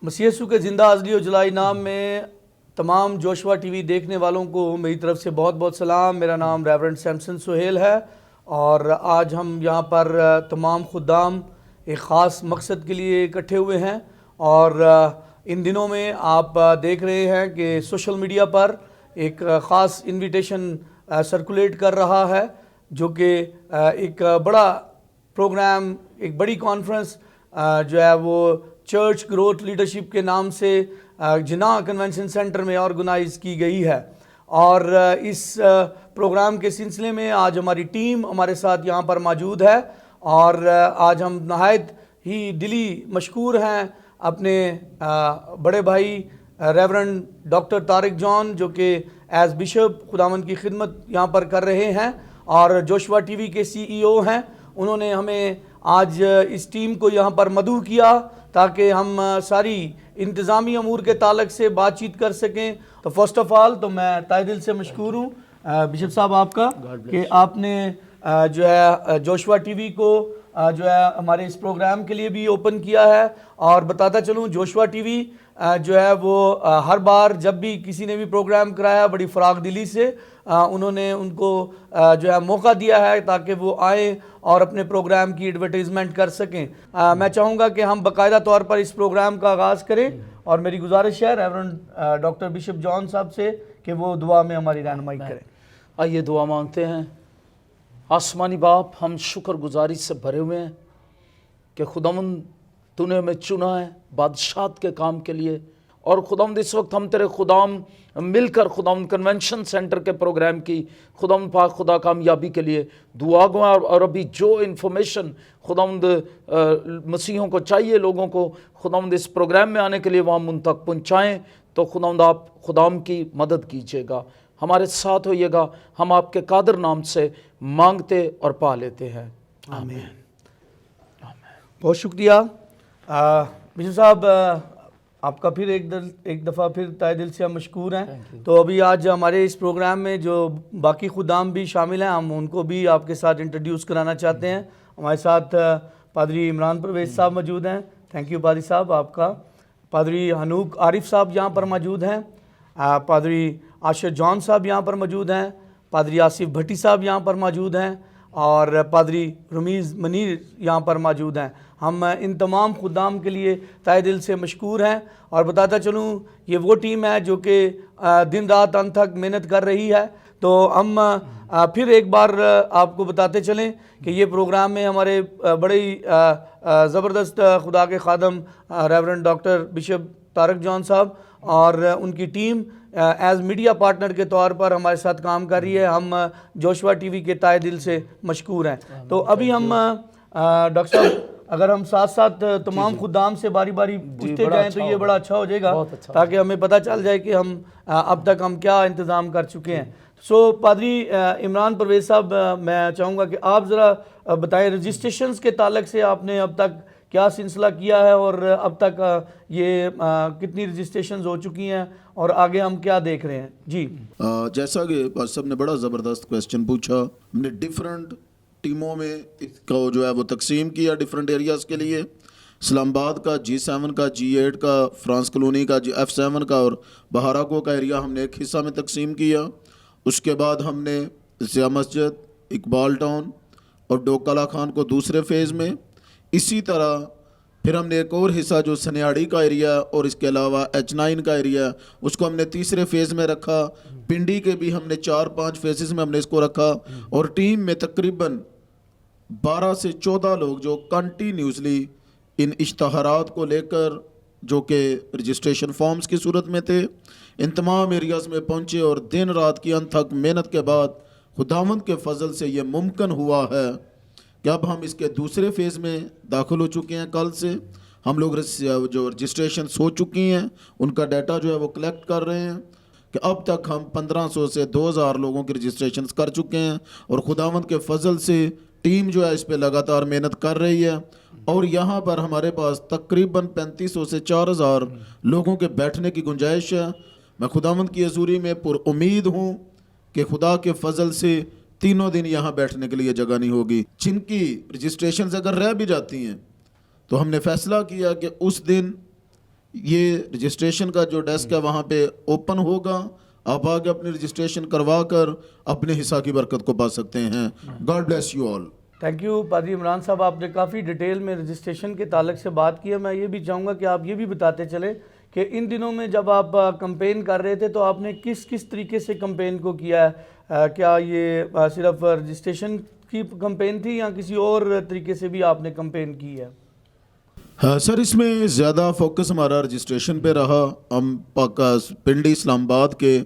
مسیح یسوع کے زندہ ازلی و جلائی نام میں تمام جوشوا ٹی وی دیکھنے والوں کو میری طرف سے بہت بہت سلام۔ میرا نام ریورنڈ سیمسن سہیل ہے اور آج ہم یہاں پر تمام خدام ایک خاص مقصد کے لیے اکٹھے ہوئے ہیں، اور ان دنوں میں آپ دیکھ رہے ہیں کہ سوشل میڈیا پر ایک خاص انویٹیشن سرکولیٹ کر رہا ہے، جو کہ ایک بڑا پروگرام، ایک بڑی کانفرنس جو ہے وہ چرچ گروتھ لیڈرشپ کے نام سے جناح کنونشن سینٹر میں آرگنائز کی گئی ہے۔ اور اس پروگرام کے سلسلے میں آج ہماری ٹیم ہمارے ساتھ یہاں پر موجود ہے، اور آج ہم نہایت ہی دلی مشکور ہیں اپنے بڑے بھائی ریورنڈ ڈاکٹر طارق جان، جو کہ ایز بشپ خداوند کی خدمت یہاں پر کر رہے ہیں اور جوشوا ٹی وی کے CEO ہیں۔ انہوں نے ہمیں آج اس ٹیم کو یہاں پر مدعو کیا تاکہ ہم ساری انتظامی امور کے تعلق سے بات چیت کر سکیں۔ تو فرسٹ آف آل تو میں تہہ دل سے مشکور ہوں بشپ صاحب آپ کا کہ آپ نے جو ہے جوشوا ٹی وی کو جو ہے ہمارے اس پروگرام کے لیے بھی اوپن کیا ہے۔ اور بتاتا چلوں جوشوا ٹی وی جو ہے وہ ہر بار جب بھی کسی نے بھی پروگرام کرایا بڑی فراخ دلی سے انہوں نے ان کو جو ہے موقع دیا ہے تاکہ وہ آئیں اور اپنے پروگرام کی ایڈورٹائزمنٹ کر سکیں۔ میں چاہوں گا کہ ہم باقاعدہ طور پر اس پروگرام کا آغاز کریں، اور میری گزارش ہے ریورنڈ ڈاکٹر بشپ جان صاحب سے کہ وہ دعا میں ہماری رہنمائی کریں۔ آئیے دعا مانگتے ہیں۔ آسمانی باپ، ہم شکر گزاری سے بھرے ہوئے ہیں کہ خداوند تو نے ہمیں چنا ہے بادشاہت کے کام کے لیے، اور خداوند اس وقت ہم تیرے خدام مل کر خداوند کنونشن سینٹر کے پروگرام کی خداوند پاک خدا کامیابی کے لیے دعا گو، اور ابھی جو انفارمیشن خداوند مسیحوں کو چاہیے، لوگوں کو خداوند اس پروگرام میں آنے کے لیے وہاں ان تک پہنچائیں، تو خداوند آپ خدام کی مدد کیجیے گا، ہمارے ساتھ ہوئیے گا، ہم آپ کے قادر نام سے مانگتے اور پا لیتے ہیں، آمین۔ بہت شکریہ بشپ صاحب، آپ کا پھر ایک دفعہ پھر تہہ دل سے ہم مشکور ہیں۔ تو ابھی آج ہمارے اس پروگرام میں جو باقی خدام بھی شامل ہیں، ہم ان کو بھی آپ کے ساتھ انٹروڈیوس کرانا چاہتے ہیں۔ ہمارے ساتھ پادری عمران پرویز صاحب موجود ہیں، تھینک یو پادری صاحب آپ کا۔ پادری حنوک عارف صاحب یہاں پر موجود ہیں، پادری عاشر جان صاحب یہاں پر موجود ہیں، پادری آصف بھٹی صاحب یہاں پر موجود ہیں، اور پادری رمیز منیر یہاں پر موجود ہیں۔ ہم ان تمام خدام کے لیے تہہ دل سے مشکور ہیں، اور بتاتا چلوں یہ وہ ٹیم ہے جو کہ دن رات ان تک محنت کر رہی ہے۔ تو ہم پھر ایک بار آپ کو بتاتے چلیں کہ یہ پروگرام میں ہمارے بڑے ہی زبردست خدا کے خادم ریورنڈ ڈاکٹر بشپ طارق جان صاحب اور ان کی ٹیم ایز میڈیا پارٹنر کے طور پر ہمارے ساتھ کام کر رہی ہے۔ ہم جوشوا ٹی وی کے تہہ دل سے مشکور ہیں۔ تو ابھی ہم ڈاکٹر صاحب اگر ہم ساتھ ساتھ تمام خدام سے باری باری پوچھتے جائیں تو یہ بڑا اچھا ہو جائے گا، تاکہ ہمیں پتہ چل جائے کہ ہم اب تک ہم کیا انتظام کر چکے ہیں۔ سو پادری عمران پرویز صاحب، میں چاہوں گا کہ آپ ذرا بتائیں رجسٹریشنز کے تعلق سے آپ نے اب تک کیا سلسلہ کیا ہے، اور اب تک یہ کتنی رجسٹریشنز ہو چکی ہیں، اور آگے ہم کیا دیکھ رہے ہیں؟ جی جیسا کہ پاس صاحب نے بڑا زبردست کویسچن پوچھا، ہم نے ڈیفرنٹ ٹیموں میں اس کو جو ہے وہ تقسیم کیا ڈیفرنٹ ایریاز کے لیے۔ اسلام آباد کا G7 کا G8 کا فرانس کالونی کا F7 کا اور بہاراکو کا ایریا ہم نے ایک حصہ میں تقسیم کیا۔ اس کے بعد ہم نے ضیاء مسجد، اقبال ٹاؤن اور ڈوکلا خان کو دوسرے فیز میں، اسی طرح پھر ہم نے ایک اور حصہ جو سنیاڑی کا ایریا اور اس کے علاوہ H9 کا ایریا، اس کو ہم نے تیسرے فیز میں رکھا۔ پنڈی کے بھی ہم نے 4-5 فیزز میں ہم نے اس کو رکھا، اور ٹیم میں تقریباً 12 سے 14 لوگ جو کنٹینیوسلی ان اشتہارات کو لے کر، جو کہ رجسٹریشن فارمز کی صورت میں تھے، ان تمام ایریاز میں پہنچے، اور دن رات کی انتھک محنت کے بعد خداوند کے فضل سے یہ ممکن ہوا ہے کہ اب ہم اس کے دوسرے فیز میں داخل ہو چکے ہیں۔ کل سے ہم لوگ جو رجسٹریشنز ہو چکی ہیں ان کا ڈیٹا جو ہے وہ کلیکٹ کر رہے ہیں، کہ اب تک ہم 1500 سے 2000 لوگوں کی رجسٹریشنز کر چکے ہیں، اور خداوند کے فضل سے ٹیم جو ہے اس پہ لگاتار محنت کر رہی ہے، اور یہاں پر ہمارے پاس تقریباً 3500 سے 4000 لوگوں کے بیٹھنے کی گنجائش ہے۔ میں خداوند کی حضوری میں پر امید ہوں کہ خدا کے فضل سے تینوں دن یہاں بیٹھنے کے لیے جگہ نہیں ہوگی۔ جن کی رجسٹریشنز اگر رہ بھی جاتی ہیں تو ہم نے فیصلہ کیا کہ اس دن یہ رجسٹریشن کا جو ڈیسک ہے وہاں پہ اوپن ہوگا, آپ آگے اپنی رجسٹریشن کروا کر اپنے حصہ کی برکت کو پا سکتے ہیں. God bless you all. Thank you پادری عمران صاحب, آپ نے کافی ڈیٹیل میں رجسٹریشن کے تعلق سے بات کی ہے. میں یہ بھی چاہوں گا کہ آپ یہ بھی بتاتے چلیں کہ ان دنوں میں جب آپ کمپین کر رہے تھے تو آپ نے کس طریقے سے کمپین کو کیا ہے؟ کیا یہ صرف رجسٹریشن کی کمپین تھی یا کسی اور طریقے سے بھی آپ نے کمپین کی ہے؟ سر, اس میں زیادہ فوکس ہمارا رجسٹریشن پہ رہا. ہم پنڈی اسلام آباد کے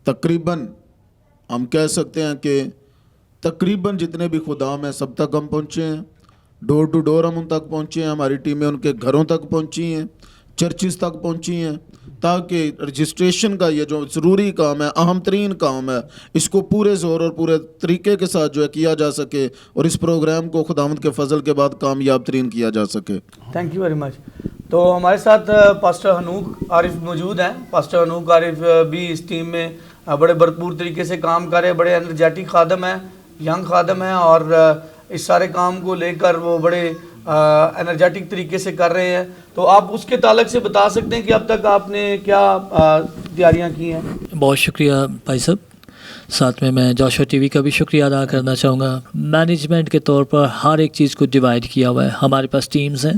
تقریباً ہم کہہ سکتے ہیں کہ تقریباً جتنے بھی خدام ہیں سب تک ہم پہنچے ہیں. ڈور ٹو ڈور ہم ان تک پہنچے ہیں, ہماری ٹیمیں ان کے گھروں تک پہنچی ہیں, چرچز تک پہنچی ہیں, تاکہ رجسٹریشن کا یہ جو ضروری کام ہے, اہم ترین کام ہے, اس کو پورے زور اور پورے طریقے کے ساتھ جو ہے کیا جا سکے اور اس پروگرام کو خداوند کے فضل کے بعد کامیاب ترین کیا جا سکے. Thank you very much. تو ہمارے ساتھ پاسٹر حنوک عارف موجود ہیں. پاسٹر حنوک عارف بھی اس ٹیم میں بڑے بھرپور طریقے سے کام کر رہے, بڑے انرجیٹک خادم ہیں, ینگ خادم ہیں, اور اس سارے کام کو لے کر وہ بڑے انرجیٹک طریقے سے کر رہے ہیں. تو آپ اس کے تعلق سے بتا سکتے ہیں کہ اب تک آپ نے کیا تیاریاں کی ہیں؟ بہت شکریہ بھائی صاحب. ساتھ میں جوشوا ٹی وی کا بھی شکریہ ادا کرنا چاہوں گا. مینجمنٹ کے طور پر ہر ایک چیز کو ڈیوائڈ کیا ہوا ہے. ہمارے پاس ٹیمز ہیں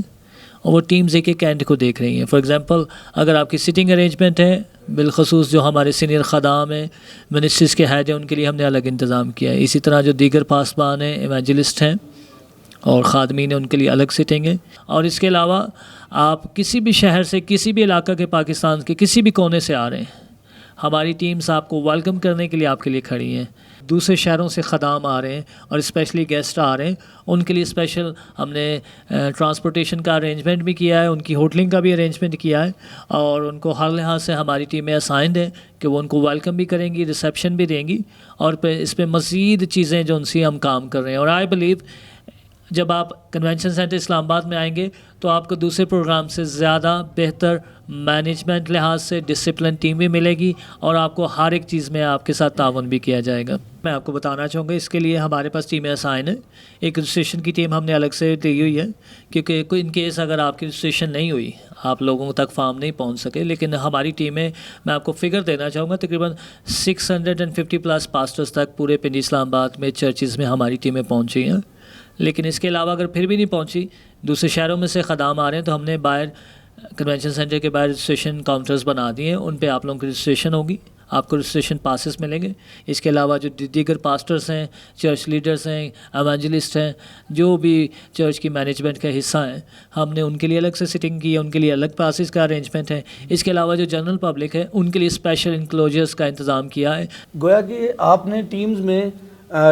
اور وہ ٹیمز ایک ایک اینڈ کو دیکھ رہی ہیں. فار ایگزامپل اگر آپ کی سٹنگ ارینجمنٹ ہے, بالخصوص جو ہمارے سینئر خدام ہیں, منسٹریز کے ہیڈ ہیں, ان کے لیے ہم نے الگ انتظام کیا ہے. اسی طرح جو دیگر پاسبان ہیں, ایونجلسٹ ہیں اور خادمین ہیں, ان کے لیے الگ سٹنگ ہے. اور اس کے علاوہ آپ کسی بھی شہر سے, کسی بھی علاقہ کے, پاکستان کے کسی بھی کونے سے آ رہے ہیں, ہماری ٹیمز آپ کو ویلکم کرنے کے لیے آپ کے لیے کھڑی ہیں. دوسرے شہروں سے خدام آ رہے ہیں اور اسپیشلی گیسٹ آ رہے ہیں, ان کے لیے اسپیشل ہم نے ٹرانسپورٹیشن کا ارینجمنٹ بھی کیا ہے, ان کی ہوٹلنگ کا بھی ارینجمنٹ کیا ہے, اور ان کو ہر لحاظ سے ہماری ٹیمیں اسائنڈ ہیں کہ وہ ان کو ویلکم بھی کریں گی, ریسیپشن بھی دیں گی, اور اس پہ مزید چیزیں جو ان سے ہم کام کر رہے ہیں. اور آئی بلیو جب آپ کنونشن سینٹر اسلام آباد میں آئیں گے تو آپ کو دوسرے پروگرام سے زیادہ بہتر مینجمنٹ لحاظ سے ڈسپلن ٹیم بھی ملے گی, اور آپ کو ہر ایک چیز میں آپ کے ساتھ تعاون بھی کیا جائے گا. میں آپ کو بتانا چاہوں گا اس کے لیے ہمارے پاس ٹیمیں اسائن ہیں. ایک رجسٹریشن کی ٹیم ہم نے الگ سے دی ہوئی ہے, کیونکہ ان کیس اگر آپ کی رجسٹریشن نہیں ہوئی, آپ لوگوں تک فارم نہیں پہنچ سکے, لیکن ہماری ٹیمیں, میں آپ کو فگر دینا چاہوں گا, تقریباً 650+ پاسٹرز تک پورے پنڈی اسلام آباد میں چرچز میں ہماری ٹیمیں پہنچی ہیں. لیکن اس کے علاوہ اگر پھر بھی نہیں پہنچی, دوسرے شہروں میں سے خدام آ رہے ہیں, تو ہم نے باہر کنونشن سینٹر کے باہر رجسٹریشن کاؤنٹرز بنا دیے ہیں. ان پہ آپ لوگوں کی رجسٹریشن ہوگی, آپ کو رجسٹریشن پاسز ملیں گے. اس کے علاوہ جو دیگر پاسٹرز ہیں, چرچ لیڈرز ہیں, ایونجلسٹ ہیں, جو بھی چرچ کی مینجمنٹ کا حصہ ہیں, ہم نے ان کے لیے الگ سے سٹنگ کی ہے, ان کے لیے الگ پاسز کا ارینجمنٹ ہے. اس کے علاوہ جو جنرل پبلک ہے, ان کے لیے اسپیشل انکلوجرز کا انتظام کیا ہے. گویا کہ آپ نے ٹیمز میں,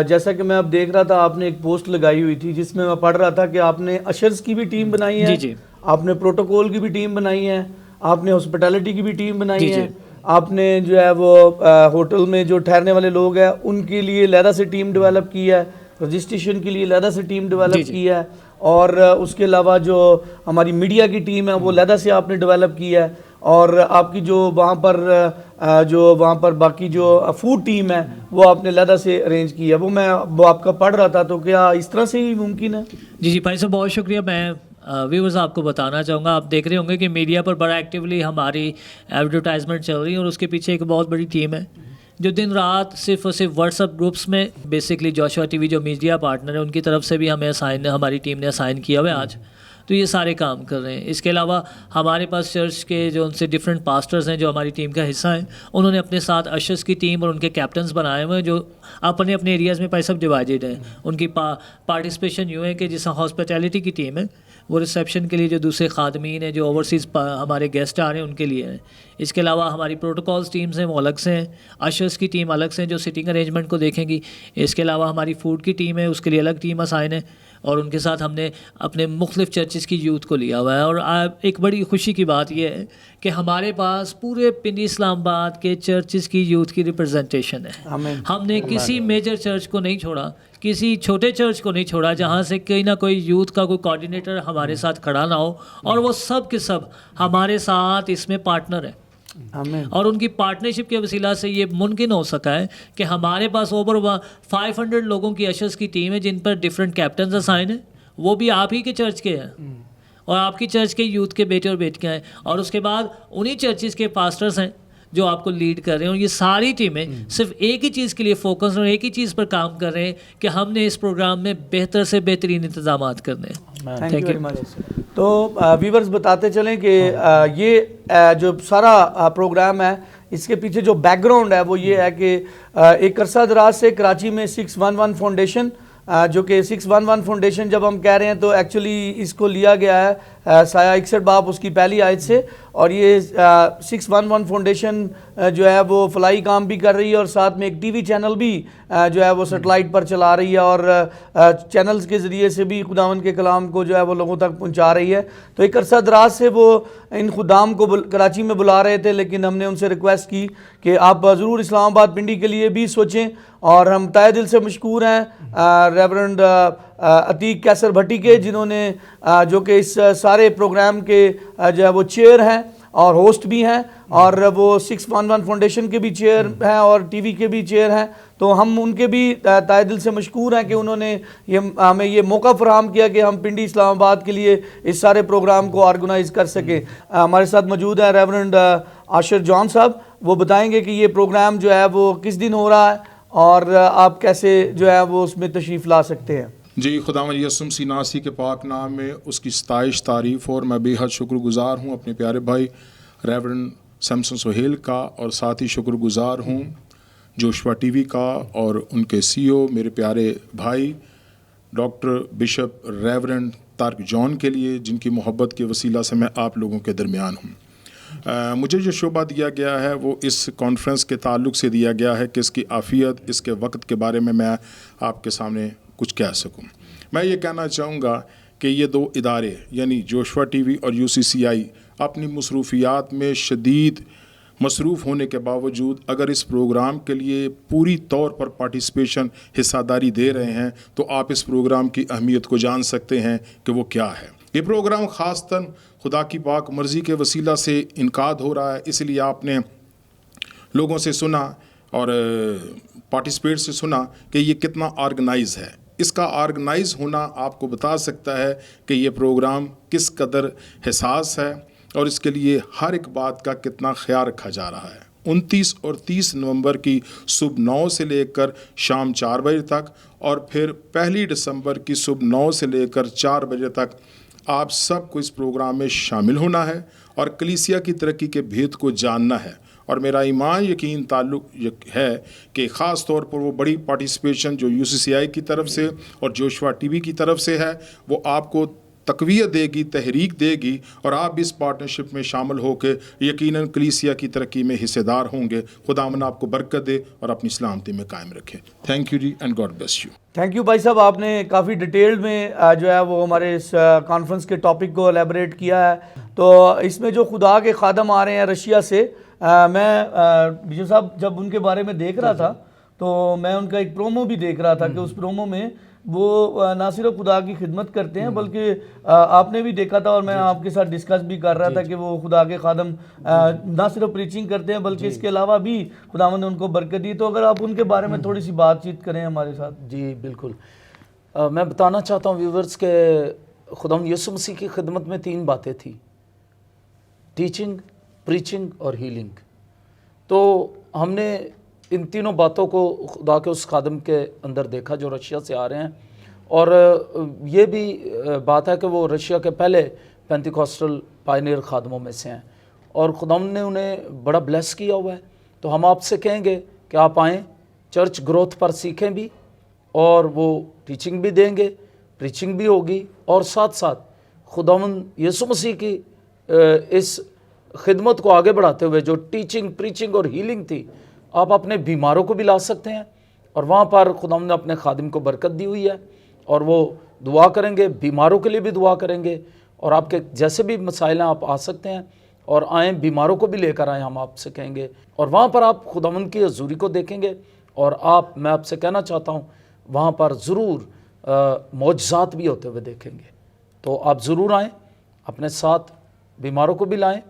جیسا کہ میں اب دیکھ رہا تھا, آپ نے ایک پوسٹ لگائی ہوئی تھی جس میں پڑھ رہا تھا کہ آپ نے اشرز کی بھی ٹیم بنائی ہے, جی, آپ نے پروٹوکول کی بھی ٹیم بنائی ہے, آپ نے ہاسپٹیلٹی کی بھی ٹیم بنائی ہے, آپ نے جو ہے وہ ہوٹل میں جو ٹھہرنے والے لوگ ہیں ان کے لیے علیحدہ سے ٹیم ڈیولپ کی ہے, رجسٹریشن کے لیے علیحدہ سے ٹیم ڈیولپ کی ہے, اور اس کے علاوہ جو ہماری میڈیا کی ٹیم ہے وہ علیحدہ سے آپ نے ڈیولپ کی ہے, اور آپ کی جو وہاں پر باقی جو فوڈ ٹیم ہے وہ آپ نے علیحدہ سے ارینج کی ہے. وہ آپ کا پڑھ رہا تھا, تو کیا اس طرح سے ہی ممکن ہے؟ جی بھائی صاحب, بہت شکریہ. میں ویورز آپ کو بتانا چاہوں گا, آپ دیکھ رہے ہوں گے کہ میڈیا پر بڑا ایکٹیولی ہماری ایڈورٹائزمنٹ چل رہی ہے, اور اس کے پیچھے ایک بہت بڑی ٹیم ہے جو دن رات صرف اور صرف واٹس ایپ گروپس میں, بیسکلی جوشوا ٹی وی جو میڈیا پارٹنر ہے ان کی طرف سے بھی ہمیں ہماری ٹیم نے اسائن کیا ہوا ہے آج, تو یہ سارے کام کر رہے ہیں. اس کے علاوہ ہمارے پاس چرچ کے جو ان سے ڈفرینٹ پاسٹرز ہیں جو ہماری ٹیم کا حصہ ہیں, انہوں نے اپنے ساتھ اشرز کی ٹیم اور ان کے کیپٹنز بنائے ہوئے ہیں جو اپنے ایریاز میں سب ڈیوائڈیڈ ہیں. ان کی پارٹیسپیشن یوں ہے کہ جس ہاسپٹیلٹی کی ٹیم ہے وہ ریسیپشن کے لیے, جو دوسرے خادمین ہیں, جو اوورسیز ہمارے گیسٹ آ رہے ہیں ان کے لیے ہیں. اس کے علاوہ ہماری پروٹوکالز ٹیمز ہیں وہ الگ سے ہیں, اشرز کی ٹیم الگ سے ہیں جو سٹنگ ارینجمنٹ کو دیکھیں گی. اس کے علاوہ ہماری فوڈ کی ٹیم ہے, اس کے لیے الگ ٹیم اسائن ہے, اور ان کے ساتھ ہم نے اپنے مختلف چرچز کی یوتھ کو لیا ہوا ہے. اور ایک بڑی خوشی کی بات یہ ہے کہ ہمارے پاس پورے پنڈی اسلام آباد کے چرچز کی یوتھ کی ریپرزنٹیشن ہے. ہم نے کسی میجر چرچ کو نہیں چھوڑا, کسی چھوٹے چرچ کو نہیں چھوڑا جہاں سے کوئی نہ کوئی یوتھ کا کوئی کوآرڈینیٹر ہمارے ساتھ کھڑا نہ ہو, اور وہ سب کے سب ہمارے ساتھ اس میں پارٹنر ہیں. اور ان کی پارٹنرشپ کے وسیلہ سے یہ ممکن ہو سکا ہے کہ ہمارے پاس اوور 500 لوگوں کی اشرز کی ٹیم ہے جن پر ڈفرینٹ کیپٹنز اسائن ہیں, وہ بھی آپ ہی کے چرچ کے ہیں, اور آپ کی چرچ کے یوتھ کے بیٹے اور بیٹیاں ہیں, اور اس کے بعد انہی چرچز کے پاسٹرز ہیں جو آپ کو لیڈ کر رہے ہیں, اور یہ ساری ٹیمیں صرف ایک ہی چیز کے لیے فوکس اور ایک ہی چیز پر کام کر رہے ہیں کہ ہم نے اس پروگرام میں بہتر سے بہترین انتظامات کرنے ہیں. Thank you very much. تو ویورز بتاتے چلیں کہ یہ جو سارا پروگرام ہے اس کے پیچھے جو بیک گراؤنڈ ہے وہ یہ ہے کہ ایک عرصہ دراز سے کراچی میں 611 فاؤنڈیشن, جو کہ 611 فاؤنڈیشن جب ہم کہہ رہے ہیں تو ایکچولی اس کو لیا گیا ہے سایہ 61 باب اس کی پہلی آیت سے, اور یہ 611 فاؤنڈیشن جو ہے وہ فلاحی کام بھی کر رہی ہے اور ساتھ میں ایک ٹی وی چینل بھی جو ہے وہ سیٹلائٹ پر چلا رہی ہے, اور چینلز کے ذریعے سے بھی خداوند کے کلام کو جو ہے وہ لوگوں تک پہنچا رہی ہے. تو ایک عرصہ دراز سے وہ ان خدام کو کراچی میں بلا رہے تھے, لیکن ہم نے ان سے ریکویسٹ کی کہ آپ ضرور اسلام آباد پنڈی کے لیے بھی سوچیں, اور ہم تہہ دل سے مشکور ہیں ریورنڈ عتیق کیسر بھٹی کے, جنہوں نے جو کہ اس سارے پروگرام کے جو ہے وہ چیئر ہیں اور ہوسٹ بھی ہیں, اور وہ 611 فاؤنڈیشن کے بھی چیئر ہیں اور ٹی وی کے بھی چیئر ہیں. تو ہم ان کے بھی تہہ دل سے مشکور ہیں کہ انہوں نے ہمیں یہ موقع فراہم کیا کہ ہم پنڈی اسلام آباد کے لیے اس سارے پروگرام کو آرگنائز کر سکیں. ہمارے ساتھ موجود ہیں ریورنڈ عاشر جان صاحب, وہ بتائیں گے کہ یہ پروگرام جو ہے وہ کس دن ہو رہا ہے اور آپ کیسے جو ہے وہ اس میں تشریف لا سکتے ہیں. جی, خداوند یسوع مسیح ناصری کے پاک نام میں اس کی ستائش تعریف, اور میں بے حد شکر گزار ہوں اپنے پیارے بھائی ریورنڈ سیمسن سہیل کا, اور ساتھ ہی شکر گزار ہوں جوشوا ٹی وی کا اور ان کے سی او میرے پیارے بھائی ڈاکٹر بشپ ریورنڈ طارق جان کے لیے, جن کی محبت کے وسیلہ سے میں آپ لوگوں کے درمیان ہوں. مجھے جو شعبہ دیا گیا ہے وہ اس کانفرنس کے تعلق سے دیا گیا ہے کہ اس کی عافیت, اس کے وقت کے بارے میں آپ کے سامنے کچھ کہہ سکوں. میں یہ کہنا چاہوں گا کہ یہ دو ادارے یعنی جوشوا ٹی وی اور UCCI اپنی مصروفیات میں شدید مصروف ہونے کے باوجود اگر اس پروگرام کے لیے پوری طور پر پارٹیسپیشن حصہ داری دے رہے ہیں تو آپ اس پروگرام کی اہمیت کو جان سکتے ہیں کہ وہ کیا ہے. یہ پروگرام خاصتاً خدا کی پاک مرضی کے وسیلہ سے انعقاد ہو رہا ہے, اس لیے آپ نے لوگوں سے سنا اور پارٹیسپیٹ سے سنا کہ یہ کتنا آرگنائز ہے. اس کا آرگنائز ہونا آپ کو بتا سکتا ہے کہ یہ پروگرام کس قدر حساس ہے اور اس کے لیے ہر ایک بات کا کتنا خیال رکھا جا رہا ہے. 29 اور 30 نومبر کی صبح 9 سے لے کر شام 4 بجے تک, اور پھر 1 دسمبر کی صبح 9 سے لے کر 4 بجے تک آپ سب کو اس پروگرام میں شامل ہونا ہے اور کلیسیا کی ترقی کے بھید کو جاننا ہے. اور میرا ایمان یقین تعلق ہے کہ خاص طور پر وہ بڑی پارٹیسپیشن جو UCCI کی طرف سے اور جوشوا ٹی وی کی طرف سے ہے وہ آپ کو تقویت دے گی, تحریک دے گی, اور آپ بھی اس پارٹنرشپ میں شامل ہو کے یقیناً کلیسیا کی ترقی میں حصے دار ہوں گے. خداوند آپ کو برکت دے اور اپنی سلامتی میں قائم رکھے. Thank you ji and God bless you. Thank you بھائی صاحب, آپ نے کافی ڈیٹیل میں جو ہے وہ ہمارے اس کانفرنس کے ٹاپک کو الیبریٹ کیا ہے. تو اس میں جو خدا کے خادم آ رہے ہیں رشیا سے, میں بشپ صاحب جب ان کے بارے میں دیکھ رہا تھا تو میں ان کا ایک پرومو بھی دیکھ رہا تھا کہ اس پرومو میں وہ نہ صرف خدا کی خدمت کرتے ہیں بلکہ آپ نے بھی دیکھا تھا اور میں آپ کے ساتھ ڈسکس بھی کر رہا تھا کہ وہ خدا کے خادم نہ صرف پریچنگ کرتے ہیں بلکہ اس کے علاوہ بھی خداوند نے ان کو برکت دی. تو اگر آپ ان کے بارے میں تھوڑی سی بات چیت کریں ہمارے ساتھ. جی بالکل, میں بتانا چاہتا ہوں ویورز کہ خداوند یسوع مسیح کی خدمت میں 3 باتیں تھیں: ٹیچنگ, پریچنگ اور ہیلنگ. تو ہم نے ان تینوں باتوں کو خدا کے اس خادم کے اندر دیکھا جو رشیا سے آ رہے ہیں, اور یہ بھی بات ہے کہ وہ رشیا کے پہلے پینتیکوسٹل پائنیئر خادموں میں سے ہیں اور خداوند نے انہیں بڑا بلیس کیا ہوا ہے. تو ہم آپ سے کہیں گے کہ آپ آئیں, چرچ گروتھ پر سیکھیں بھی, اور وہ ٹیچنگ بھی دیں گے, پریچنگ بھی ہوگی, اور ساتھ ساتھ خداوند یسوع مسیح کی اس خدمت کو آگے بڑھاتے ہوئے جو ٹیچنگ, پریچنگ اور ہیلنگ تھی, آپ اپنے بیماروں کو بھی لا سکتے ہیں. اور وہاں پر خداوند نے اپنے خادم کو برکت دی ہوئی ہے اور وہ دعا کریں گے, بیماروں کے لیے بھی دعا کریں گے, اور آپ کے جیسے بھی مسائل ہیں آپ آ سکتے ہیں اور آئیں, بیماروں کو بھی لے کر آئیں, ہم آپ سے کہیں گے. اور وہاں پر آپ خداوند کی حضوری کو دیکھیں گے, اور میں آپ سے کہنا چاہتا ہوں وہاں پر ضرور معجزات بھی ہوتے ہوئے دیکھیں گے. تو آپ ضرور آئیں, اپنے ساتھ بیماروں کو بھی لائیں,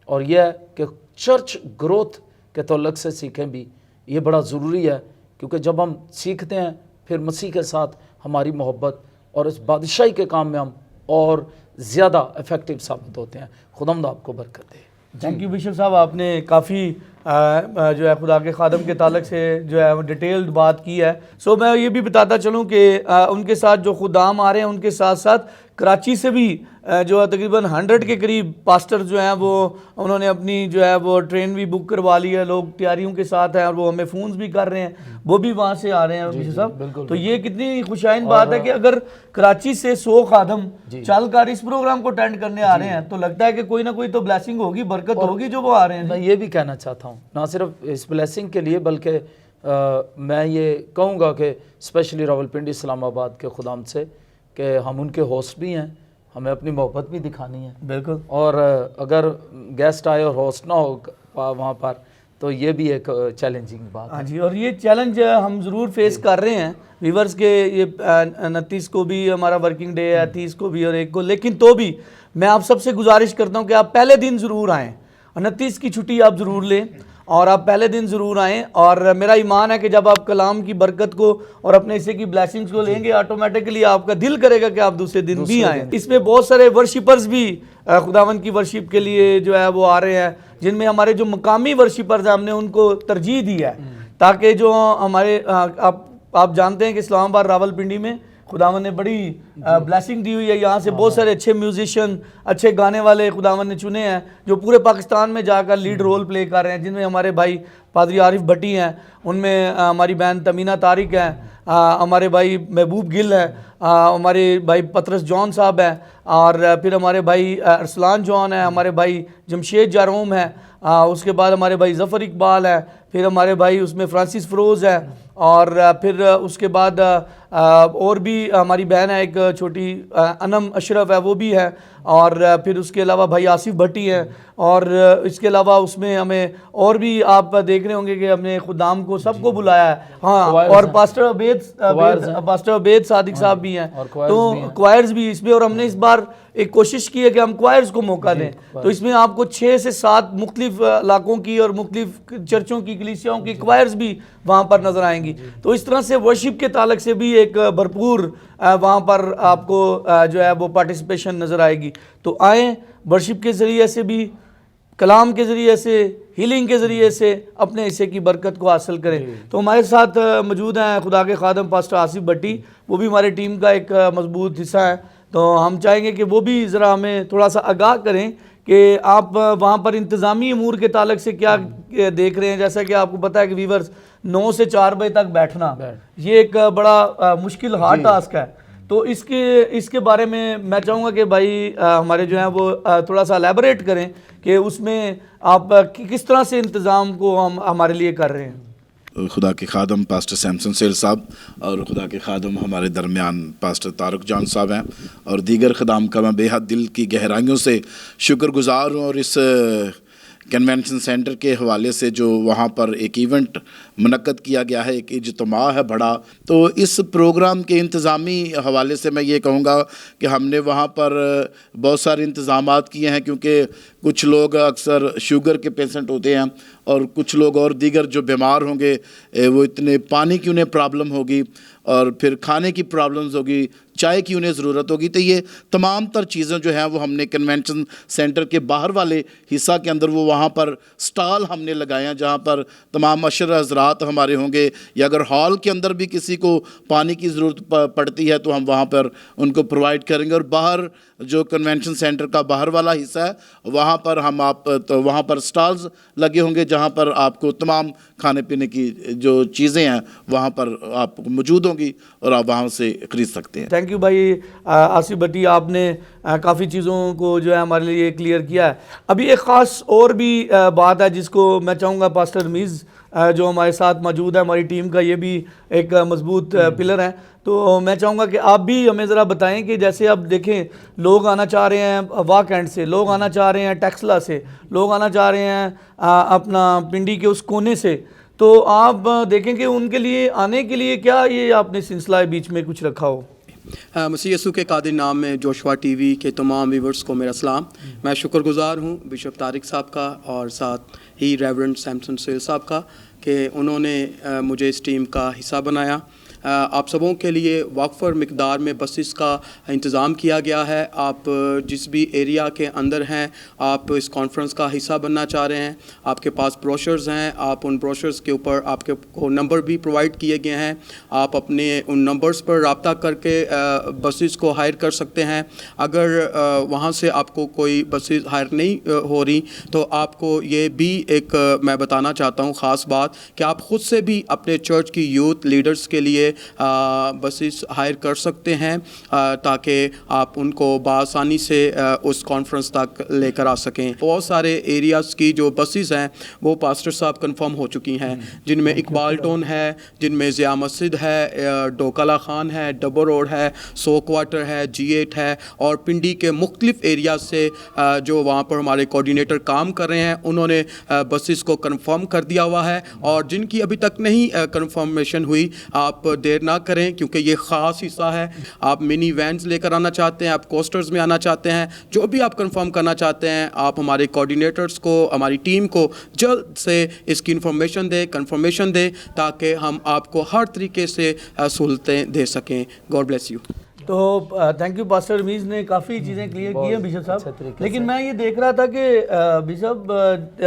اور یہ ہے کہ چرچ گروتھ کے تعلق سے سیکھیں بھی. یہ بڑا ضروری ہے کیونکہ جب ہم سیکھتے ہیں پھر مسیح کے ساتھ ہماری محبت اور اس بادشاہی کے کام میں ہم اور زیادہ افیکٹو ثابت ہوتے ہیں. خداوند آپ کو برکت دے. تھینک یو بشپ صاحب, آپ نے کافی جو ہے خدا کے خادم کے تعلق سے جو ہے ڈیٹیلڈ بات کی ہے. سو میں یہ بھی بتاتا چلوں کہ ان کے ساتھ جو خدام آ رہے ہیں ان کے ساتھ ساتھ کراچی سے بھی جو ہے تقریباً 100 کے قریب پاسٹر جو ہیں وہ انہوں نے اپنی جو ہے وہ ٹرین بھی بک کروا لی ہے. لوگ تیاریوں کے ساتھ ہیں اور وہ ہمیں فونز بھی کر رہے ہیں, وہ بھی وہاں سے آ رہے ہیں بشپ صاحب. تو یہ کتنی خوشائن بات ہے کہ اگر کراچی سے 100 خادم چل کر اس پروگرام کو اٹینڈ کرنے آ رہے ہیں تو لگتا ہے کہ کوئی نہ کوئی تو بلیسنگ ہوگی, برکت ہوگی جو وہ آ رہے ہیں. میں یہ بھی کہنا چاہتا ہوں نہ صرف اس بلیسنگ کے لیے بلکہ میں یہ کہوں گا کہ اسپیشلی راولپنڈی اسلام آباد کے خدام سے کہ ہم ان کے ہوسٹ بھی ہیں, ہمیں اپنی محبت بھی دکھانی ہے. بالکل. اور اگر گیسٹ آئے اور ہوسٹ نہ ہو وہاں پر تو یہ بھی ایک چیلنجنگ بات ہے. ہاں جی, اور یہ چیلنج ہم ضرور فیس کر رہے ہیں ویورز کے. یہ 29 کو بھی ہمارا ورکنگ ڈے ہے, 30 کو بھی اور 1 کو, لیکن تو بھی میں آپ سب سے گزارش کرتا ہوں کہ آپ پہلے دن ضرور آئیں. 29 کی چھٹی آپ ضرور لیں اور آپ پہلے دن ضرور آئیں. اور میرا ایمان ہے کہ جب آپ کلام کی برکت کو اور اپنے حصے کی بلیسنگز کو لیں گے آٹومیٹکلی آپ کا دل کرے گا کہ آپ دوسرے دن بھی آئیں. اس میں بہت سارے ورشپرز بھی خداوند کی ورشپ کے لیے جو ہے وہ آ رہے ہیں, جن میں ہمارے جو مقامی ورشپرز ہیں ہم نے ان کو ترجیح دی ہے تاکہ جو ہمارے آپ جانتے ہیں کہ اسلام آباد راولپنڈی میں خداوند نے بڑی بلیسنگ دی ہوئی ہے. یہاں سے بہت سارے اچھے میوزیشین, اچھے گانے والے خداوند نے چنے ہیں جو پورے پاکستان میں جا کر لیڈ رول پلے کر رہے ہیں, جن میں ہمارے بھائی پادری عارف بھٹی ہیں, ان میں ہماری بہن تمینہ طارق ہیں, ہمارے بھائی محبوب گل ہیں, ہمارے بھائی پطرس جون صاحب ہیں, اور پھر ہمارے بھائی ارسلان جون ہیں, ہمارے بھائی جمشید جاروم ہیں, اس کے بعد ہمارے بھائی ظفر اقبال ہیں, پھر ہمارے بھائی اس میں فرانسس فروز ہے, اور پھر اس کے بعد اور بھی ہماری بہن ہے ایک چھوٹی انم اشرف ہے, وہ بھی ہے, اور پھر اس کے علاوہ بھائی آصف بھٹی ہیں, اور اس کے علاوہ اس میں ہمیں اور بھی آپ دیکھ رہے ہوں گے کہ ہم نے خدام کو سب کو بلایا ہے. ہاں, اور پاسٹر عبید صادق صاحب بھی ہیں, تو کوائرز بھی اس میں, اور ہم نے اس بار ایک کوشش کی ہے کہ ہم کوائرز کو موقع دیں. تو اس میں آپ کو 6 سے 7 مختلف علاقوں کی اور مختلف چرچوں کی کلیسیاؤں کی کوائرز بھی وہاں پر نظر آئیں گی. تو اس طرح سے ورشپ کے تعلق سے بھی ایک بھرپور وہاں پر آپ کو جو ہے وہ پارٹیسپیشن نظر آئے گی. تو آئیں, ورشپ کے ذریعے سے بھی, کلام کے ذریعے سے, ہیلنگ کے ذریعے سے اپنے حصے کی برکت کو حاصل کریں. تو ہمارے ساتھ موجود ہیں خدا کے خادم پاسٹر آصف بھٹی, وہ بھی ہمارے ٹیم کا ایک مضبوط حصہ ہے. تو ہم چاہیں گے کہ وہ بھی ذرا ہمیں تھوڑا سا آگاہ کریں کہ آپ وہاں پر انتظامی امور کے تعلق سے کیا دیکھ رہے ہیں. جیسا کہ آپ کو پتہ ہے کہ ویورز 9 سے 4 بجے تک بیٹھنا یہ ایک بڑا مشکل ہارڈ ٹاسک ہے. تو اس کے بارے میں میں چاہوں گا کہ بھائی ہمارے جو ہیں وہ تھوڑا سا الیبوریٹ کریں کہ اس میں آپ کس طرح سے انتظام کو ہم ہمارے لیے کر رہے ہیں. خدا کے خادم پاسٹر سیمسن سہیل صاحب اور خدا کے خادم ہمارے درمیان پاسٹر طارق جان صاحب ہیں, اور دیگر خدام کا میں بے حد دل کی گہرائیوں سے شکر گزار ہوں. اور اس کنونشن سینٹر کے حوالے سے جو وہاں پر ایک ایونٹ منعقد کیا گیا ہے, ایک اجتماع ہے بڑا, تو اس پروگرام کے انتظامی حوالے سے میں یہ کہوں گا کہ ہم نے وہاں پر بہت سارے انتظامات کیے ہیں, کیونکہ کچھ لوگ اکثر شوگر کے پیشنٹ ہوتے ہیں اور کچھ لوگ اور دیگر جو بیمار ہوں گے, وہ اتنے پانی کی انہیں پرابلم ہوگی اور پھر کھانے کی پرابلمز ہوگی, چائے کی انہیں ضرورت ہوگی. تو یہ تمام تر چیزیں جو ہیں وہ ہم نے کنونشن سینٹر کے باہر والے حصہ کے اندر وہ وہاں پر سٹال ہم نے لگائے ہیں, جہاں پر تمام مشر حضرات ہمارے ہوں گے, یا اگر ہال کے اندر بھی کسی کو پانی کی ضرورت پڑتی ہے تو ہم وہاں پر ان کو پرووائڈ کریں گے. اور باہر جو کنونشن سینٹر کا باہر والا حصہ ہے وہاں پر ہم تو وہاں پر سٹالز لگے ہوں گے جہاں پر آپ کو تمام کھانے پینے کی جو چیزیں ہیں وہاں پر آپ کو موجود ہوں گی اور آپ وہاں سے خرید سکتے ہیں. تھینک یو بھائی آصف بھٹی, آپ نے کافی چیزوں کو جو ہے ہمارے لیے کلیئر کیا ہے. ابھی ایک خاص اور بھی بات ہے جس کو میں چاہوں گا پاسٹر رمیز جو ہمارے ساتھ موجود ہے, ہماری ٹیم کا یہ بھی ایک مضبوط پلر ہے, تو میں چاہوں گا کہ آپ بھی ہمیں ذرا بتائیں کہ جیسے اب دیکھیں لوگ آنا چاہ رہے ہیں واک اینڈ سے, لوگ آنا چاہ رہے ہیں ٹیکسلا سے, لوگ آنا چاہ رہے ہیں اپنا پنڈی کے اس کونے سے, تو آپ دیکھیں کہ ان کے لیے آنے کے لیے کیا یہ آپ نے سلسلہ بیچ میں کچھ رکھا ہو. مسیح یسوع کے قادر نام میں جوشوا ٹی وی کے تمام ویورز کو میرا سلام. میں شکر گزار ہوں بشپ طارق صاحب کا اور ساتھ ہی ریورنڈ سیمسن سہیل صاحب کا کہ انہوں نے مجھے اس ٹیم کا حصہ بنایا. آپ سبوں کے لیے وافر مقدار میں بسز کا انتظام کیا گیا ہے. آپ جس بھی ایریا کے اندر ہیں, آپ اس کانفرنس کا حصہ بننا چاہ رہے ہیں, آپ کے پاس بروشرز ہیں, آپ ان بروشرز کے اوپر آپ کے کو نمبر بھی پرووائڈ کیے گئے ہیں. آپ اپنے ان نمبرز پر رابطہ کر کے بسز کو ہائر کر سکتے ہیں. اگر وہاں سے آپ کو کوئی بسز ہائر نہیں ہو رہی تو آپ کو یہ بھی ایک میں بتانا چاہتا ہوں خاص بات کہ آپ خود سے بھی اپنے چرچ کی یوتھ لیڈرز کے لیے بسز ہائر کر سکتے ہیں تاکہ آپ ان کو بآسانی سے اس کانفرنس تک لے کر آ سکیں. بہت سارے ایریاز کی جو بسز ہیں وہ پاسٹر صاحب کنفرم ہو چکی ہیں, جن میں اقبال ٹون ہے, جن میں ضیاء مسجد ہے, ڈوکلا خان ہے, ڈبو روڈ ہے, سو کوارٹر ہے, G8 ہے, اور پنڈی کے مختلف ایریاز سے جو وہاں پر ہمارے کوآرڈینیٹر کام کر رہے ہیں انہوں نے بسز کو کنفرم کر دیا ہوا ہے. اور جن کی ابھی تک نہیں کنفرمیشن ہوئی, آپ دیر نہ کریں کیونکہ یہ خاص حصہ ہے. آپ منی وینز لے کر آنا چاہتے ہیں, آپ کوسٹرز میں آنا چاہتے ہیں, جو بھی آپ کنفرم کرنا چاہتے ہیں, آپ ہمارے کوآرڈینیٹرز کو, ہماری ٹیم کو جلد سے اس کی کنفرمیشن دیں تاکہ ہم آپ کو ہر طریقے سے سہولتیں دے سکیں. God bless you. تو تھینک یو پاسٹر رمیز نے کافی چیزیں کلیئر کی ہیں بشپ صاحب. لیکن میں یہ دیکھ رہا تھا کہ بشپ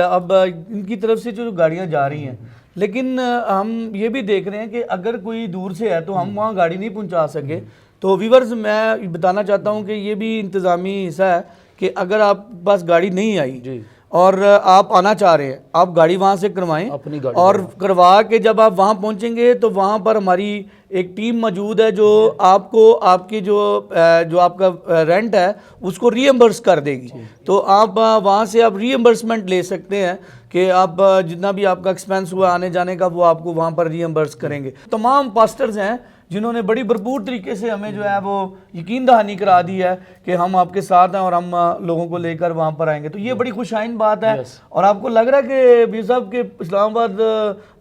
اب ان کی طرف سے جو گاڑیاں جا رہی ہیں, لیکن ہم یہ بھی دیکھ رہے ہیں کہ اگر کوئی دور سے ہے تو ہم وہاں گاڑی نہیں پہنچا سکے. تو ویورز میں بتانا چاہتا ہوں کہ یہ بھی انتظامی حصہ ہے کہ اگر آپ پاس گاڑی نہیں آئی اور آپ آنا چاہ رہے ہیں, آپ گاڑی وہاں سے کروائیں, اور کروا کے جب آپ وہاں پہنچیں گے تو وہاں پر ہماری ایک ٹیم موجود ہے جو آپ کو آپ کی جو آپ کا رینٹ ہے اس کو ری ایمبرس کر دے گی. تو آپ وہاں سے آپ ری ایمبرسمنٹ لے سکتے ہیں کہ آپ جتنا بھی آپ کا ایکسپینس ہوا آنے جانے کا وہ آپ کو وہاں پر ری ایمبرس کریں گے. تمام پاسٹرز ہیں جنہوں نے بڑی بھرپور طریقے سے ہمیں جو ہے وہ یقین دہانی کرا دی ہے کہ ہم آپ کے ساتھ ہیں اور ہم لوگوں کو لے کر وہاں پر آئیں گے. تو یہ بڑی خوش آئند بات ہے. اور آپ کو لگ رہا ہے کہ بی صاحب کے اسلام آباد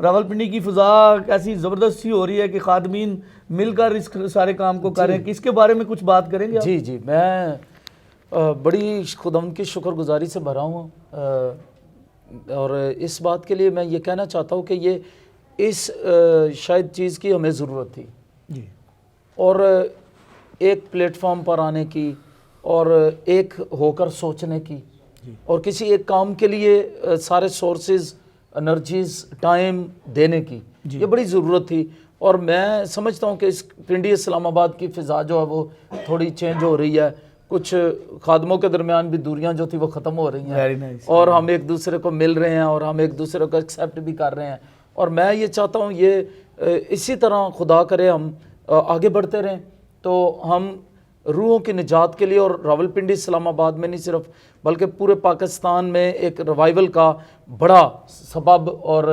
راولپنڈی کی فضا ایسی زبردست سی ہو رہی ہے کہ خادمین مل کر اس سارے کام کو کر رہے ہیں, کہ اس کے بارے میں کچھ بات کریں گے آپ؟ جی میں بڑی خداوند کی شکر گزاری سے بھرا ہوں, اور اس بات کے لیے میں یہ کہنا چاہتا ہوں کہ یہ اس شاید چیز کی ہمیں ضرورت تھی جی, اور ایک پلیٹ فارم پر آنے کی اور ایک ہو کر سوچنے کی اور کسی ایک کام کے لیے سارے سورسز, انرجیز, ٹائم دینے کی یہ بڑی ضرورت تھی. اور میں سمجھتا ہوں کہ اس پنڈی اسلام آباد کی فضا جو ہے وہ تھوڑی چینج ہو رہی ہے. کچھ خادموں کے درمیان بھی دوریاں جو تھی وہ ختم ہو رہی ہیں, اور ہم ایک دوسرے کو مل رہے ہیں اور ہم ایک دوسرے کو ایکسیپٹ بھی کر رہے ہیں. اور میں یہ چاہتا ہوں یہ اسی طرح خدا کرے ہم آگے بڑھتے رہیں تو ہم روحوں کی نجات کے لیے, اور راولپنڈی اسلام آباد میں نہیں صرف بلکہ پورے پاکستان میں ایک ریوائول کا بڑا سبب, اور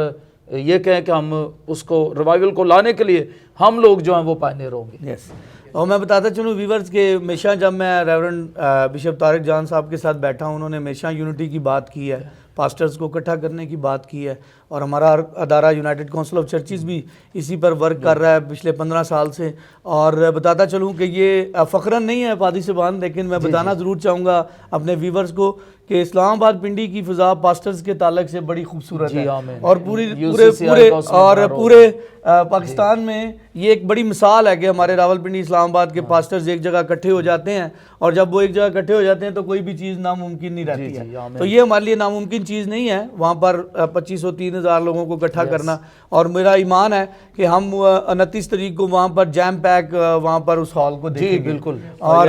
یہ کہیں کہ ہم اس کو ریوائول کو لانے کے لیے ہم لوگ جو ہیں وہ پائنیئر ہوں گے. یس. اور میں بتاتا چلوں ویورز کہ ہمیشہ جب میں ریورنڈ بشپ طارق جان صاحب کے ساتھ بیٹھا ہوں, انہوں نے ہمیشہ یونٹی کی بات کی ہے, پاسٹرز کو اکٹھا کرنے کی بات کی ہے, اور ہمارا ادارہ یونائٹڈ کونسل آف چرچز بھی اسی پر ورک کر رہا ہے پچھلے 15 سال سے. اور بتاتا چلوں کہ یہ فخراً نہیں ہے پادری صاحبان, لیکن میں بتانا ضرور چاہوں گا اپنے ویورز کو کہ اسلام آباد پنڈی کی فضا پاسٹرز کے تعلق سے بڑی خوبصورت ہے, اور پورے پاکستان میں یہ ایک بڑی مثال ہے کہ ہمارے راولپنڈی اسلام آباد کے پاسٹرز ایک جگہ اکٹھے ہو جاتے ہیں, اور جب وہ ایک جگہ اکٹھے ہو جاتے ہیں تو کوئی بھی چیز ناممکن نہیں رہتی ہے. تو یہ ہمارے لیے ناممکن چیز نہیں ہے وہاں پر 2500-3000 لوگوں کو اکٹھا کرنا. اور میرا ایمان ہے کہ ہم 29 تاریخ کو وہاں پر جیم پیک وہاں پر اس ہال کو دیکھیں گے. بالکل. اور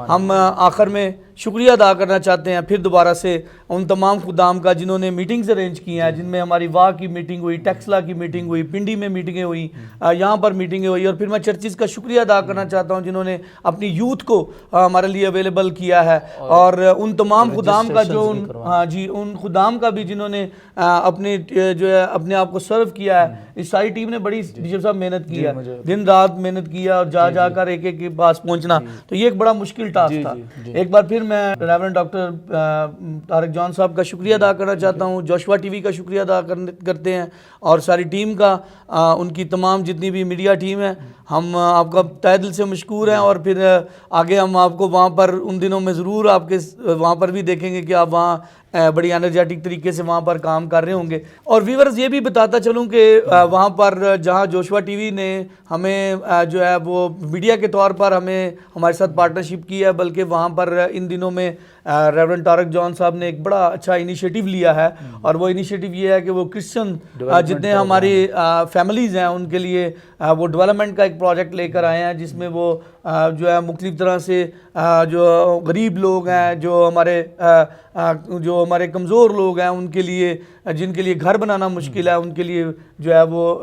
ہم آخر میں شکریہ ادا کرنا چاہتے ہیں پھر دوبارہ سے ان تمام خدام کا جنہوں نے میٹنگز ارینج کی ہیں, جن میں ہماری واہ کی میٹنگ ہوئی, ٹیکسلا کی میٹنگ ہوئی, پنڈی میں میٹنگیں ہوئی, یہاں پر میٹنگیں ہوئی. اور پھر میں چرچز کا شکریہ ادا کرنا چاہتا ہوں جنہوں نے اپنی یوتھ کو ہمارے لیے اویلیبل کیا ہے, اور ان تمام خدام کا جو ان خدام کا بھی جنہوں نے اپنے جو ہے اپنے آپ کو سرو کیا ہے. اس ساری ٹیم نے بڑی بشپ صاحب محنت کی ہے, دن رات محنت کیا, اور جا کر ایک کے پاس پہنچنا, تو یہ ایک بڑا مشکل ٹاسک تھا. ایک بار پھر میں ریورنڈ ڈاکٹر طارق جان صاحب کا شکریہ ادا کرنا چاہتا ہوں, جوشوا ٹی وی کا شکریہ ادا کرتے ہیں, اور ساری ٹیم کا, ان کی تمام جتنی بھی میڈیا ٹیم ہے, ہم آپ کا تہہ دل سے مشکور ہیں، اور پھر آگے ہم آپ کو وہاں پر ان دنوں میں ضرور آپ کے وہاں پر بھی دیکھیں گے کہ آپ وہاں بڑی انرجیٹک طریقے سے وہاں پر کام کر رہے ہوں گے. اور ویورز یہ بھی بتاتا چلوں کہ وہاں پر جہاں جوشوا ٹی وی نے ہمیں جو ہے وہ میڈیا کے طور پر ہمیں ہمارے ساتھ پارٹنرشپ کی ہے، بلکہ وہاں پر ان دنوں میں ریورنڈ طارق جان صاحب نے ایک بڑا اچھا انیشیٹو لیا ہے، اور وہ انیشیٹو یہ ہے کہ وہ کرسچن جتنے ہماری فیملیز ہیں ان کے لیے وہ ڈیولپمنٹ کا ایک پروجیکٹ لے کر آئے ہیں، جس میں وہ جو ہے مختلف طرح سے جو غریب لوگ ہیں، جو ہمارے کمزور لوگ ہیں، ان کے لیے جن کے لیے گھر بنانا مشکل ہے، ان کے لیے جو ہے وہ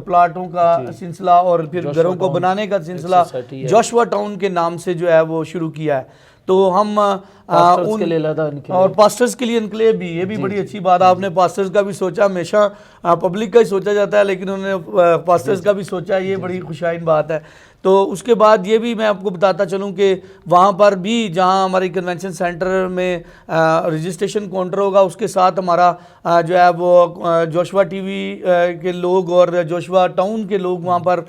پلاٹوں کا سلسلہ اور پھر گھروں کو بنانے کا سلسلہ جوشوا ٹاؤن کے نام سے جو ہے وہ شروع کیا ہے. تو ہم اور پاسٹرز کے لیے انکلیو بھی، یہ بھی بڑی اچھی بات. آپ نے پاسٹرز کا بھی سوچا، ہمیشہ پبلک کا ہی سوچا جاتا ہے لیکن انہوں نے پاسٹرز کا بھی سوچا، یہ بڑی خوشائن بات ہے. تو اس کے بعد یہ بھی میں آپ کو بتاتا چلوں کہ وہاں پر بھی جہاں ہماری کنونشن سینٹر میں رجسٹریشن کاؤنٹر ہوگا، اس کے ساتھ ہمارا جو ہے وہ جوشوا ٹی وی کے لوگ اور جوشوا ٹاؤن کے لوگ وہاں پر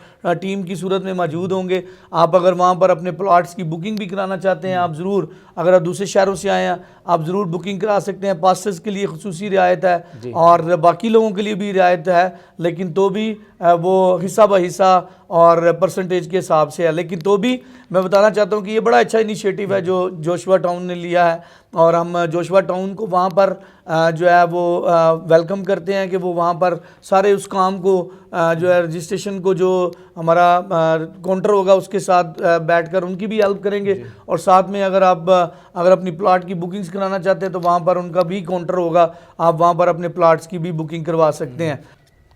ٹیم کی صورت میں موجود ہوں گے. آپ اگر وہاں پر اپنے پلاٹس کی بکنگ بھی کرانا چاہتے ہیں، آپ ضرور، اگر آپ دوسرے شہروں سے آئے ہیں آپ ضرور بکنگ کرا سکتے ہیں. پاسٹرز کے لیے خصوصی رعایت ہے اور باقی لوگوں کے لیے بھی رعایت ہے، لیکن تو بھی وہ حصہ بہ حصہ اور پرسنٹیج کے حساب سے ہے. لیکن تو بھی میں بتانا چاہتا ہوں کہ یہ بڑا اچھا انیشیٹو ہے جو جوشوا ٹاؤن نے لیا ہے، اور ہم جوشوا ٹاؤن کو وہاں پر جو ہے وہ ویلکم کرتے ہیں کہ وہ وہاں پر سارے اس کام کو جو ہے رجسٹریشن کو جو ہمارا کاؤنٹر ہوگا اس کے ساتھ بیٹھ کر ان کی بھی ہیلپ کریں گے، اور ساتھ میں اگر اپنی پلاٹ کی بکنگز کرانا چاہتے ہیں تو وہاں پر ان کا بھی کاؤنٹر ہوگا، آپ وہاں پر اپنے پلاٹس کی بھی بکنگ کروا سکتے ہیں.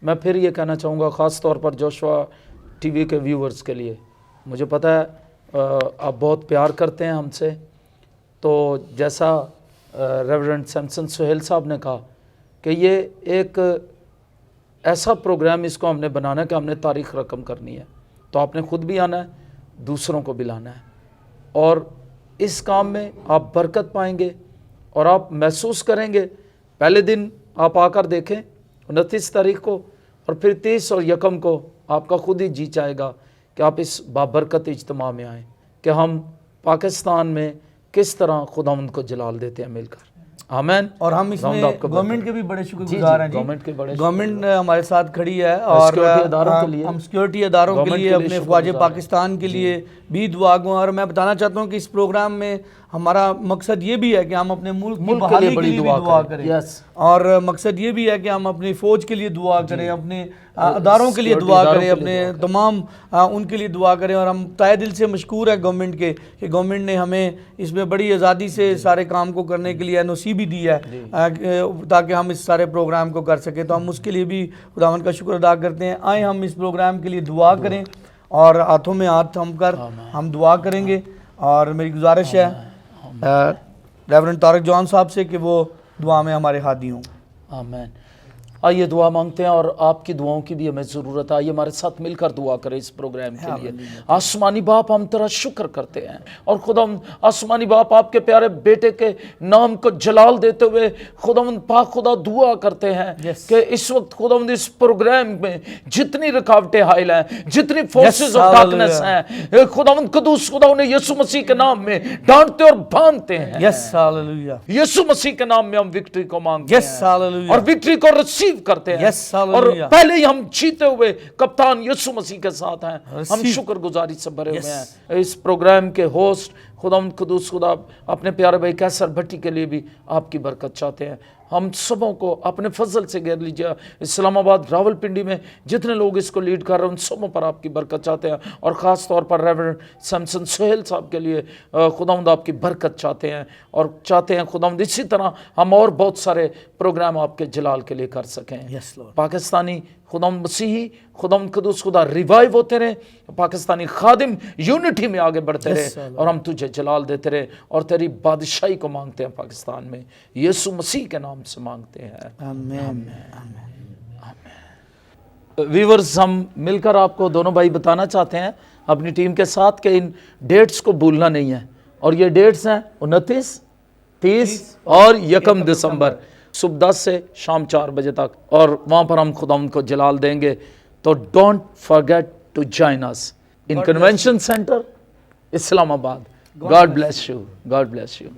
میں پھر یہ کہنا چاہوں گا خاص طور پر جوشوا ٹی وی کے ویورز کے لیے، مجھے پتہ ہے آپ بہت پیار کرتے ہیں ہم سے، تو جیسا ریورنڈ سیمسن سہیل صاحب نے کہا کہ یہ ایک ایسا پروگرام اس کو ہم نے بنانا ہے کہ ہم نے تاریخ رقم کرنی ہے. تو آپ نے خود بھی آنا ہے، دوسروں کو بھی لانا ہے، اور اس کام میں آپ برکت پائیں گے اور آپ محسوس کریں گے. پہلے دن آپ آ کر دیکھیں 29 تاریخ کو، اور پھر 30 اور 1 کو آپ کا خود ہی جی چاہے گا کہ آپ اس بابرکت اجتماع میں آئیں کہ ہم پاکستان میں کس طرح خداوند کو جلال دیتے ہیں مل کر. آمین. اور ہم اس میں گورنمنٹ کے بھی بڑے شکر گزار ہیں. گورنمنٹ ہمارے ساتھ کھڑی ہے، اور ہم سیکورٹی اداروں کے لیے، اپنے فوج پاکستان کے لیے بھی دعا گو. اور میں بتانا چاہتا ہوں کہ اس پروگرام میں ہمارا مقصد یہ بھی ہے کہ ہم اپنے ملک کی بحالی کے لیے بھی دعا کریں، اور مقصد یہ بھی ہے کہ ہم اپنی فوج کے لیے دعا کریں، اپنے اداروں کے لیے دعا کریں، اپنے تمام ان کے لیے دعا کریں. اور ہم تہہ دل سے مشکور ہیں گورنمنٹ کے کہ گورنمنٹ نے ہمیں اس میں بڑی آزادی سے سارے کام کو کرنے کے لیے این او سی بھی دی ہے تاکہ ہم اس سارے پروگرام کو کر سکیں. تو ہم اس کے لیے بھی خداوند کا شکر ادا کرتے ہیں. آئیں ہم اس پروگرام کے لیے دعا کریں، اور ہاتھوں میں ہاتھ تھم کر ہم دعا کریں گے. اور میری گزارش ہے ریورنڈ طارق جان صاحب سے کہ وہ دعا میں ہمارے ہادی ہوں. آمین. آئیے دعا مانگتے ہیں، اور آپ کی دعاؤں کی بھی ہمیں ضرورت ہے. آئیے ہمارے ساتھ مل کر دعا کریں اس پروگرام کے لیے. آسمانی باپ ہم تیرا شکر کرتے ہیں، اور خداوند آسمانی باپ آپ کے پیارے بیٹے کے نام کو جلال دیتے ہوئے خداوند پاک خدا دعا کرتے ہیں کہ اس وقت خداوند اس پروگرام میں جتنی رکاوٹیں حائل ہیں، جتنی فورسز آف ڈارکنس ہیں، خداوند قدوس خدا انہیں یسوع مسیح کے نام میں ڈانٹتے اور باندھتے ہیں. یسوع مسیح کے نام میں ہم وکٹری کو مانگتے ہیں اور وکٹری کو رسیو کرتے ہیں. اور پہلے ہی ہم جیتے ہوئے کپتان یسوع مسیح کے ساتھ ہیں. ہم شکر گزاری سے بھرے ہوئے ہیں. اس پروگرام کے ہوسٹ خداوند قدوس خدا اپنے پیارے بھائی کیسر بھٹی کے لیے بھی آپ کی برکت چاہتے ہیں. ہم سبوں کو اپنے فضل سے گھیر لیجیے. اسلام آباد، راول پنڈی میں جتنے لوگ اس کو لیڈ کر رہے ہیں ان سبوں پر آپ کی برکت چاہتے ہیں، اور خاص طور پر ریورنڈ سیمسن سہیل صاحب کے لیے خداوند آپ کی برکت چاہتے ہیں، اور چاہتے ہیں خداوند اسی طرح ہم اور بہت سارے پروگرام آپ کے جلال کے لیے کر سکیں. پاکستانی خداوند مسیحی خداوند قدوس خدا ریوائیو ہوتے رہے، پاکستانی خادم یونٹی میں آگے بڑھتے رہے، اور ہم تجھے جلال دیتے رہے اور تیری بادشاہی کو مانگتے ہیں پاکستان میں. یسوع مسیح کے نام سے مانگتے ہیں. آمین. ویورز، ہم مل کر آپ کو دونوں بھائی بتانا چاہتے ہیں اپنی ٹیم کے ساتھ کہ ان ڈیٹس کو بھولنا نہیں ہے. اور یہ ڈیٹس ہیں 29، 30 اور 1 دسمبر، صبح 10 سے شام 4 بجے تک، اور وہاں پر ہم خداوند کو جلال دیں گے. تو don't forget to join us. in Convention Center, Islamabad. God bless you. God bless you.